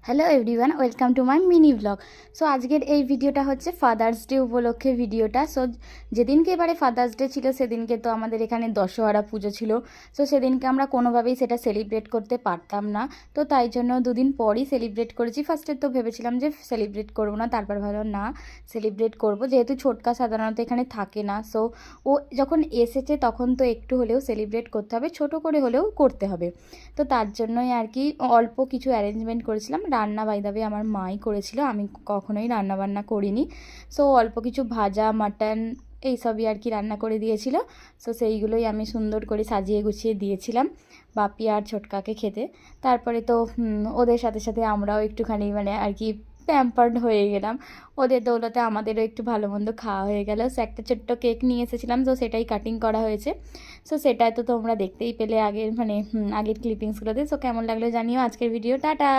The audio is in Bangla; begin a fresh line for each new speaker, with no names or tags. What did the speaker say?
Hello everyone, welcome to my mini blog. So আজকের এই ভিডিওটা হচ্ছে ফাদার্স ডে উপলক্ষে ভিডিওটা। সো যেদিনকে এবারে ফাদার্স ডে ছিল সেদিনকে তো আমাদের এখানে দশহরা পুজো ছিল। সো সেদিনকে আমরা কোনোভাবেই সেটা সেলিব্রেট করতে পারতাম না, তো তাই জন্য দুদিন পরই সেলিব্রেট করেছি। ফার্স্টে তো ভেবেছিলাম যে সেলিব্রেট করবো না, তারপর ভালো না সেলিব্রেট করব, যেহেতু ছোটকা সাধারণত এখানে থাকে না। সো ও যখন এসেছে তখন তো একটু হলেও সেলিব্রেট করতে হবে, ছোট করে হলেও করতে হবে। তো তার জন্যই আর কি অল্প কিছু অ্যারেঞ্জমেন্ট করেছিলাম। রান্না বাই দ্য ওয়ে আমার মাই করেছিল, আমি কখনোই রান্না বান্না করিনি। সো অল্প কিছু ভাজা, মাটন এইসবই আর কি রান্না করে দিয়েছিল। সো সেইগুলোই আমি সুন্দর করে সাজিয়ে গুছিয়ে দিয়েছিলাম বাপি আর ছোটকাকে খেতে। তারপরে তো ওদের সাথে সাথে আমরাও একটুখানি মানে আর কি প্যাম্পার্ড হয়ে গেলাম। ওদের দৌলতে আমাদেরও একটু ভালো মন্দ খাওয়া হয়ে গেল। সো একটা ছোট্ট কেক নিয়ে এসেছিলাম, তো সেটাই কাটিং করা হয়েছে। সো সেটাই তো তোমরা দেখতেই পেলে আগের আগের ক্লিপিংসগুলোতে। সো কেমন লাগলো জানিও আজকের ভিডিও। টাটা।